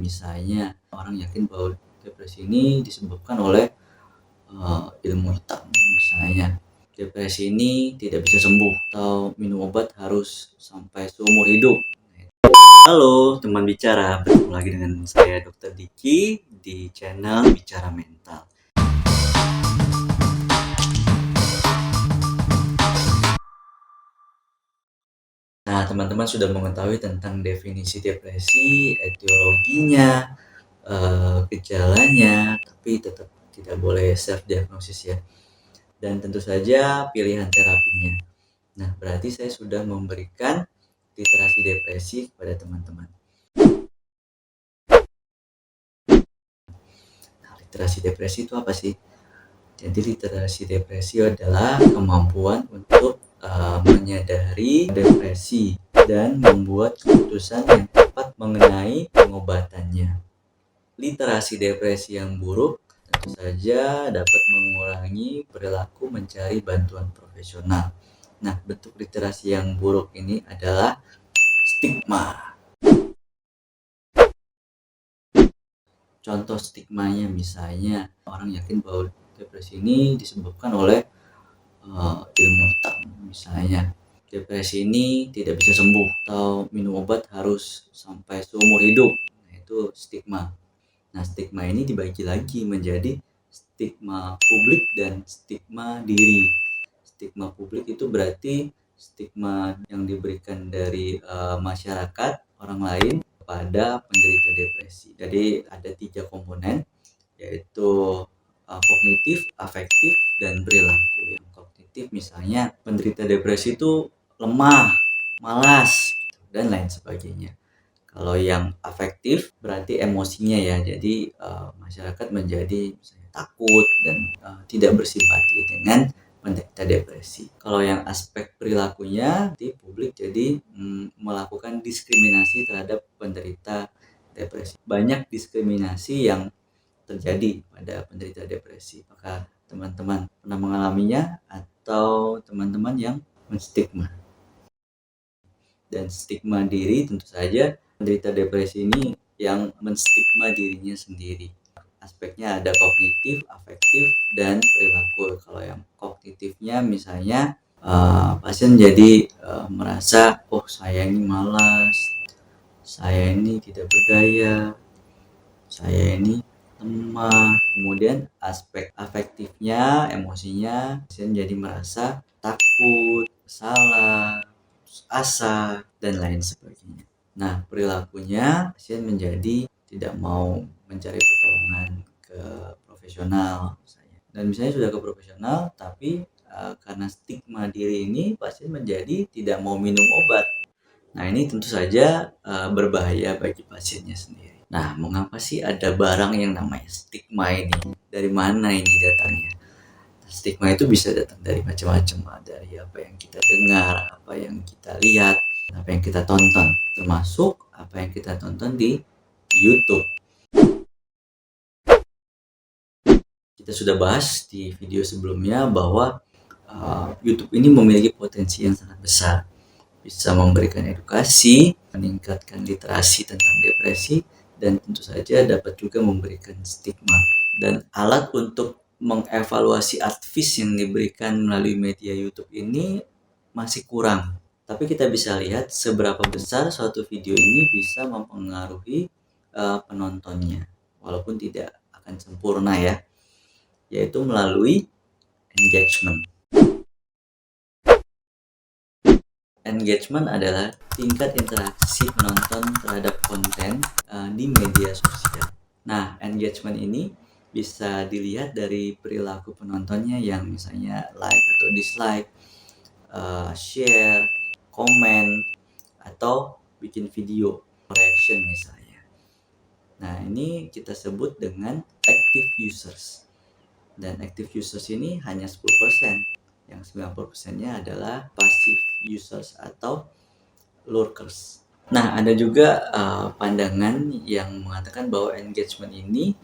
misalnya orang yakin bahwa depresi ini disebabkan oleh ilmu hitam misalnya. Depresi ini tidak bisa sembuh atau minum obat harus sampai seumur hidup. Halo teman bicara, bertemu lagi dengan saya Dr. Diki di channel Bicara Mental. Nah, teman-teman sudah mengetahui tentang definisi depresi, etiologinya, gejalanya, tapi tetap tidak boleh self-diagnosis ya. Dan tentu saja pilihan terapinya. Nah, berarti saya sudah memberikan literasi depresi kepada teman-teman. Nah, literasi depresi itu apa sih? Jadi literasi depresi adalah kemampuan untuk menyadari depresi dan membuat keputusan yang tepat mengenai pengobatannya. Literasi depresi yang buruk tentu saja dapat mengurangi perilaku mencari bantuan profesional. Nah, bentuk literasi yang buruk ini adalah stigma. Contoh stigmanya misalnya orang yakin bahwa depresi ini disebabkan oleh ilmu hitam misalnya. Depresi ini tidak bisa sembuh atau minum obat harus sampai seumur hidup. Nah, itu stigma. Nah, stigma ini dibagi lagi menjadi stigma publik dan stigma diri. Stigma publik itu berarti stigma yang diberikan dari masyarakat, orang lain kepada penderita depresi. Jadi ada 3 komponen, yaitu kognitif, afektif, dan perilaku. Yang kognitif misalnya penderita depresi itu lemah, malas, dan lain sebagainya. Kalau yang afektif berarti emosinya ya, jadi masyarakat menjadi misalnya takut dan tidak bersimpati dengan penderita depresi. Kalau yang aspek perilakunya di publik jadi melakukan diskriminasi terhadap penderita depresi. Banyak diskriminasi yang terjadi pada penderita depresi. Apakah teman-teman pernah mengalaminya atau teman-teman yang menstigma? Dan stigma diri tentu saja penderita depresi ini yang menstigma dirinya sendiri. Aspeknya ada kognitif, afektif, dan perilaku. Kalau yang kognitifnya misalnya pasien jadi merasa saya ini malas, saya ini tidak berdaya, saya ini lemah. Kemudian aspek afektifnya, emosinya, pasien jadi merasa takut, salah, asa, dan lain sebagainya. Nah, perilakunya pasien menjadi tidak mau mencari pertolongan ke profesional misalnya. Dan misalnya sudah ke profesional, tapi karena stigma diri ini pasien menjadi tidak mau minum obat. Nah, ini tentu saja berbahaya bagi pasiennya sendiri. Nah, mengapa sih ada barang yang namanya stigma ini? Dari mana ini datangnya? Stigma itu bisa datang dari macam-macam, dari apa yang kita dengar, apa yang kita lihat, apa yang kita tonton, termasuk apa yang kita tonton di YouTube. Kita sudah bahas di video sebelumnya bahwa YouTube ini memiliki potensi yang sangat besar, bisa memberikan edukasi, meningkatkan literasi tentang depresi, dan tentu saja dapat juga memberikan stigma. Dan alat untuk mengevaluasi advice yang diberikan melalui media YouTube ini masih kurang. Tapi kita bisa lihat seberapa besar suatu video ini bisa mempengaruhi penontonnya, walaupun tidak akan sempurna ya, yaitu melalui engagement. Engagement adalah tingkat interaksi penonton terhadap konten di media sosial. Nah, engagement ini bisa dilihat dari perilaku penontonnya yang misalnya like atau dislike, share, komen, atau bikin video reaction misalnya. Nah, ini kita sebut dengan active users. Dan active users ini hanya 10%. Yang 90%-nya adalah passive users atau lurkers. Nah, ada juga pandangan yang mengatakan bahwa engagement ini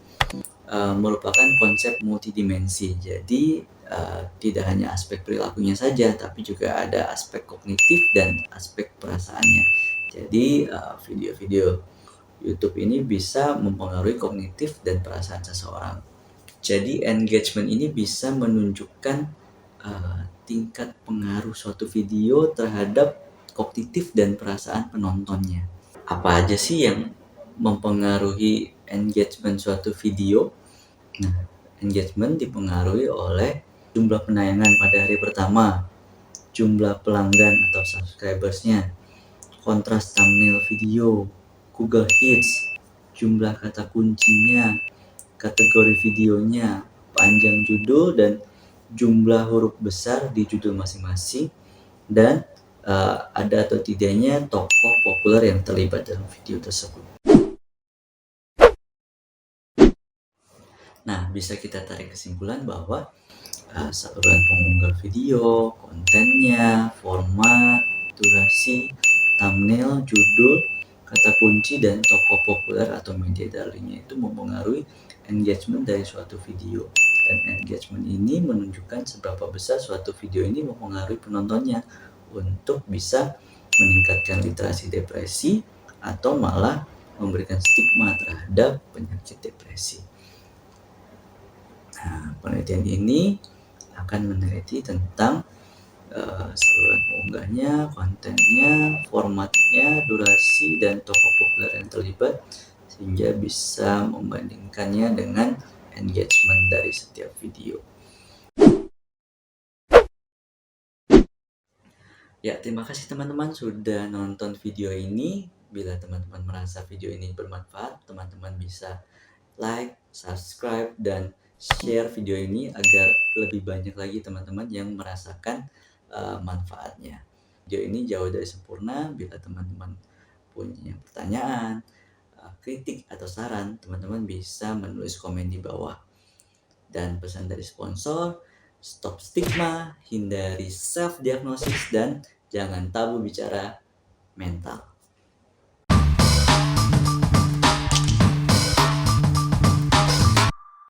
merupakan konsep multidimensi. Jadi tidak hanya aspek perilakunya saja, tapi juga ada aspek kognitif dan aspek perasaannya. Jadi video-video YouTube ini bisa mempengaruhi kognitif dan perasaan seseorang. Jadi engagement ini bisa menunjukkan tingkat pengaruh suatu video terhadap kognitif dan perasaan penontonnya. Apa aja sih yang mempengaruhi engagement suatu video? Nah, engagement dipengaruhi oleh jumlah penayangan pada hari pertama, jumlah pelanggan atau subscribersnya, kontras thumbnail video, Google Hits, jumlah kata kuncinya, kategori videonya, panjang judul dan jumlah huruf besar di judul masing-masing, dan ada atau tidaknya tokoh populer yang terlibat dalam video tersebut. Nah, bisa kita tarik kesimpulan bahwa saluran pengunggah video, kontennya, format, durasi, thumbnail, judul, kata kunci, dan tokoh populer atau media darlingnya itu mempengaruhi engagement dari suatu video. Dan engagement ini menunjukkan seberapa besar suatu video ini mempengaruhi penontonnya untuk bisa meningkatkan literasi depresi atau malah memberikan stigma terhadap penyakit depresi. Nah, penelitian ini akan meneliti tentang saluran pengunggahnya, kontennya, formatnya, durasi, dan tokoh populer yang terlibat, sehingga bisa membandingkannya dengan engagement dari setiap video. Ya, terima kasih teman-teman sudah nonton video ini. Bila teman-teman merasa video ini bermanfaat, teman-teman bisa like, subscribe, dan share video ini agar lebih banyak lagi teman-teman yang merasakan manfaatnya. Video ini jauh dari sempurna. Bila teman-teman punya pertanyaan, kritik, atau saran, teman-teman bisa menulis komen di bawah. Dan pesan dari sponsor, stop stigma, hindari self-diagnosis, dan jangan tabu bicara mental.